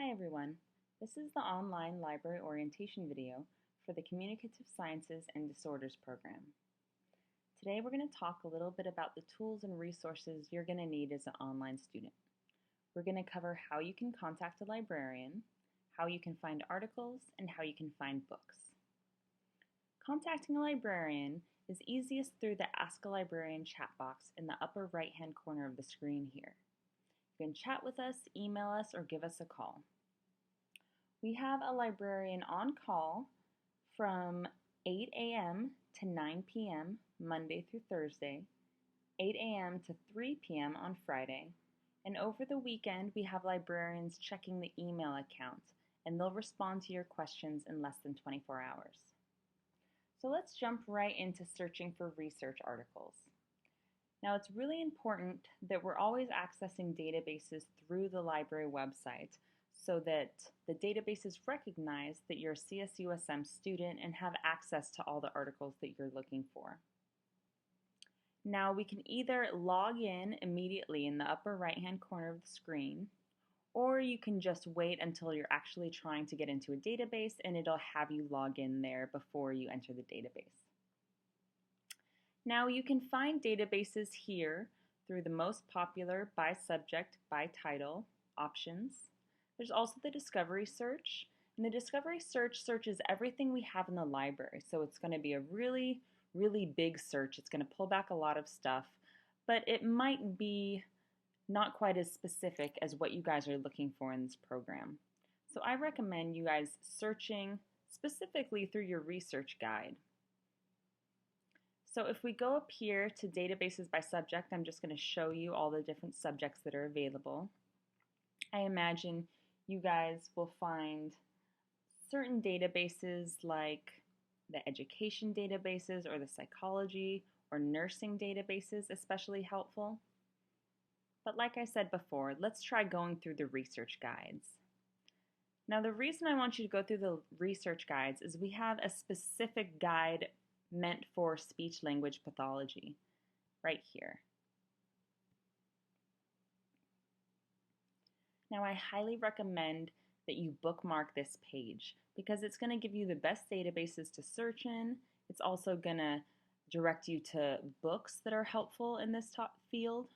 Hi everyone, this is the online library orientation video for the Communicative Sciences and Disorders program. Today we're going to talk a little bit about the tools and resources you're going to need as an online student. We're going to cover how you can contact a librarian, how you can find articles, and how you can find books. Contacting a librarian is easiest through the Ask a Librarian chat box in the upper right-hand corner of the screen here. You can chat with us, email us, or give us a call. We have a librarian on call from 8 a.m. to 9 p.m. Monday through Thursday, 8 a.m. to 3 p.m. on Friday, and over the weekend we have librarians checking the email account, and they'll respond to your questions in less than 24 hours. So let's jump right into searching for research articles. Now it's really important that we're always accessing databases through the library website so that the databases recognize that you're a CSUSM student and have access to all the articles that you're looking for. Now we can either log in immediately in the upper right-hand corner of the screen, or you can just wait until you're actually trying to get into a database and it'll have you log in there before you enter the database. Now you can find databases here through the most popular by subject, by title options. There's also the discovery search, and the discovery search searches everything we have in the library. So it's going to be a really, really big search. It's going to pull back a lot of stuff, but it might be not quite as specific as what you guys are looking for in this program. So I recommend you guys searching specifically through your research guide. So if we go up here to databases by subject, I'm just going to show you all the different subjects that are available. I imagine you guys will find certain databases like the education databases or the psychology or nursing databases especially helpful. But like I said before, let's try going through the research guides. Now the reason I want you to go through the research guides is we have a specific guide meant for speech-language pathology right here. Now I highly recommend that you bookmark this page because it's going to give you the best databases to search in. It's also going to direct you to books that are helpful in this field.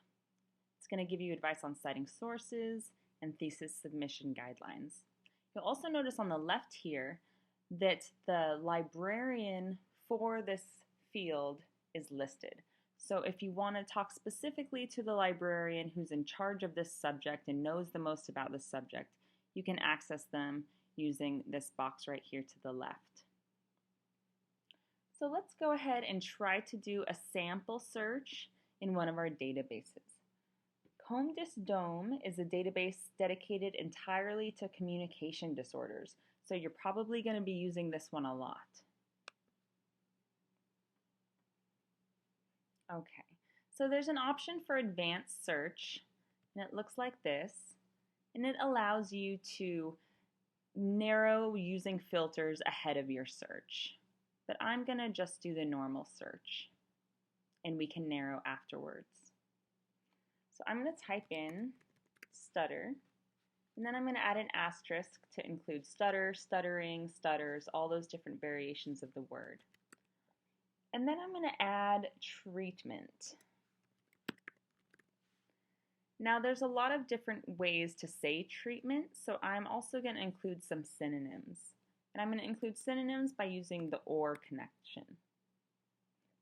It's going to give you advice on citing sources and thesis submission guidelines. You'll also notice on the left here that the librarian for this field is listed. So if you want to talk specifically to the librarian who's in charge of this subject and knows the most about this subject, you can access them using this box right here to the left. So let's go ahead and try to do a sample search in one of our databases. ComDisDome is a database dedicated entirely to communication disorders, so you're probably going to be using this one a lot. Okay, so there's an option for advanced search, and it looks like this, and it allows you to narrow using filters ahead of your search. But I'm going to just do the normal search, and we can narrow afterwards. So I'm going to type in stutter, and then I'm going to add an asterisk to include stutter, stuttering, stutters, all those different variations of the word. And then I'm going to add treatment. Now there's a lot of different ways to say treatment, so I'm also going to include some synonyms. And I'm going to include synonyms by using the or connection.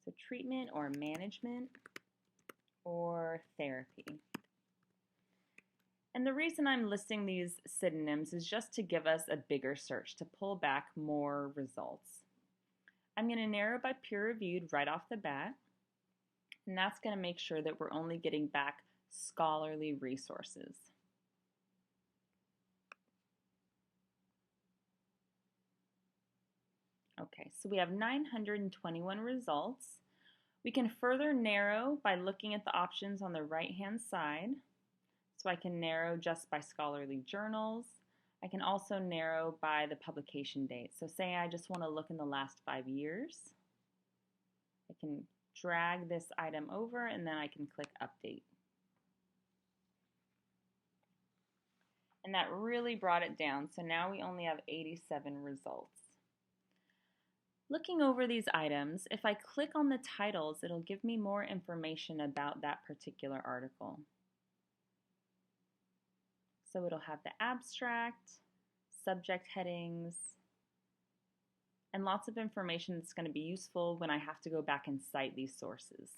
So treatment or management or therapy. And the reason I'm listing these synonyms is just to give us a bigger search, to pull back more results. I'm going to narrow by peer-reviewed right off the bat, and that's going to make sure that we're only getting back scholarly resources. Okay, so we have 921 results. We can further narrow by looking at the options on the right-hand side. So I can narrow just by scholarly journals. I can also narrow by the publication date. So say I just want to look in the last 5 years. I can drag this item over and then I can click update. And that really brought it down. So now we only have 87 results. Looking over these items, if I click on the titles, it'll give me more information about that particular article. So it'll have the abstract, subject headings, and lots of information that's going to be useful when I have to go back and cite these sources.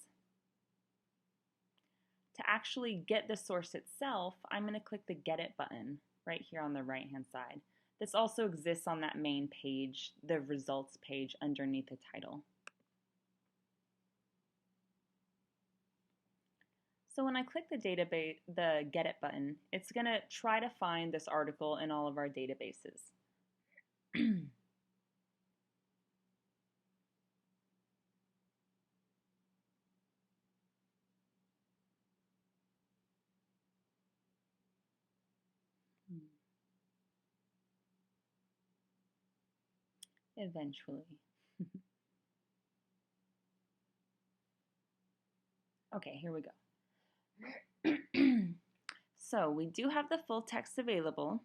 To actually get the source itself, I'm going to click the Get It button right here on the right-hand side. This also exists on that main page, the results page underneath the title. So when I click the Get It button, it's going to try to find this article in all of our databases. Eventually. Okay, here we go. So we do have the full text available.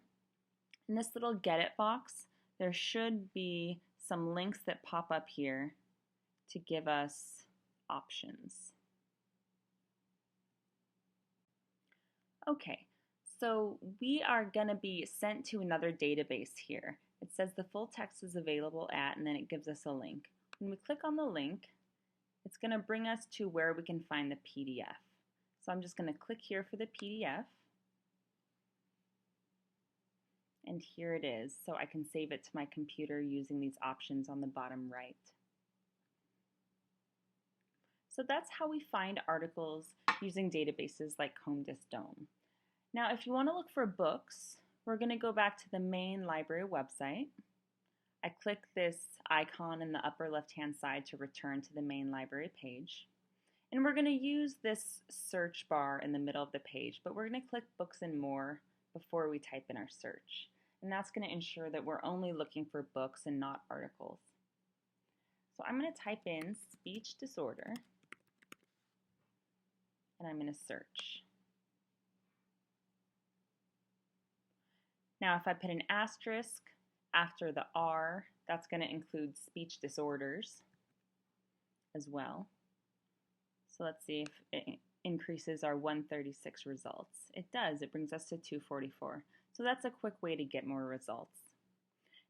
In this little Get It box, there should be some links that pop up here to give us options. Okay, so we are going to be sent to another database here. It says the full text is available at, and then it gives us a link. When we click on the link, it's going to bring us to where we can find the PDF. So I'm just going to click here for the PDF. And here it is. So I can save it to my computer using these options on the bottom right. So that's how we find articles using databases like Communicative. Now, if you want to look for books, we're going to go back to the main library website. I click this icon in the upper left-hand side to return to the main library page. And we're going to use this search bar in the middle of the page, but we're going to click Books and More before we type in our search. And that's going to ensure that we're only looking for books and not articles. So I'm going to type in speech disorder, and I'm going to search. Now, if I put an asterisk after the R, that's going to include speech disorders as well. So let's see if it increases our 136 results. It does. It brings us to 244. So that's a quick way to get more results.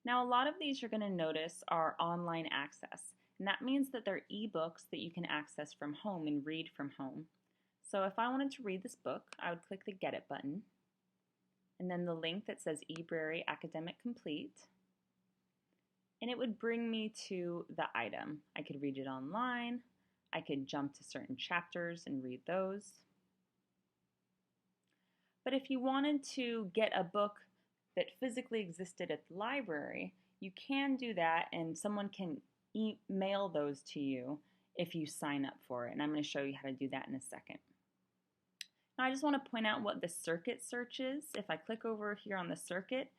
Now, a lot of these you're going to notice are online access, and that means that they're ebooks that you can access from home and read from home. So if I wanted to read this book, I would click the Get It button, and then the link that says eBrary Academic Complete, and it would bring me to the item. I could read it online, I could jump to certain chapters and read those. But if you wanted to get a book that physically existed at the library, you can do that, and someone can email those to you if you sign up for it. And I'm going to show you how to do that in a second. Now, I just want to point out what the circuit search is. If I click over here on the circuit,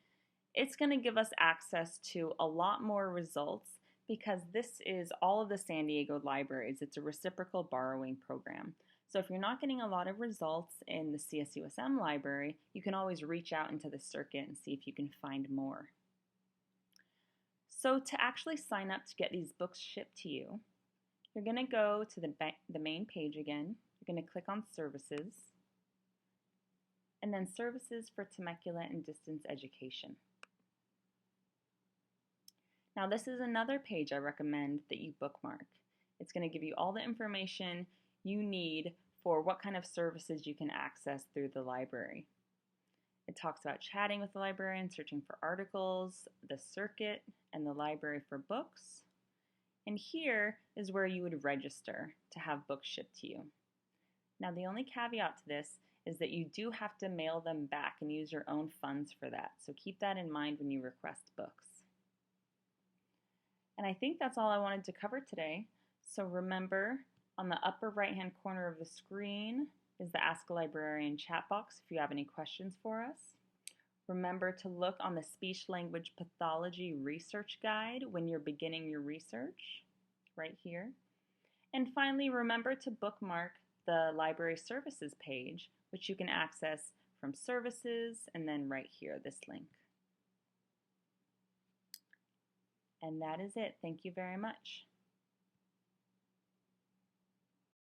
it's going to give us access to a lot more results because this is all of the San Diego libraries. It's a reciprocal borrowing program. So if you're not getting a lot of results in the CSUSM library, you can always reach out into the circuit and see if you can find more. So to actually sign up to get these books shipped to you, you're going to go to the main page again. You're going to click on Services, and then Services for Temecula and Distance Education. Now this is another page I recommend that you bookmark. It's going to give you all the information you need for what kind of services you can access through the library. It talks about chatting with the librarian, searching for articles, the circuit, and the library for books. And here is where you would register to have books shipped to you. Now the only caveat to this is that you do have to mail them back and use your own funds for that. So keep that in mind when you request books. And I think that's all I wanted to cover today. So remember, on the upper right-hand corner of the screen is the Ask a Librarian chat box if you have any questions for us. Remember to look on the Speech Language Pathology Research Guide when you're beginning your research, right here. And finally, remember to bookmark the Library Services page, which you can access from services, and then right here, this link. And that is it. Thank you very much.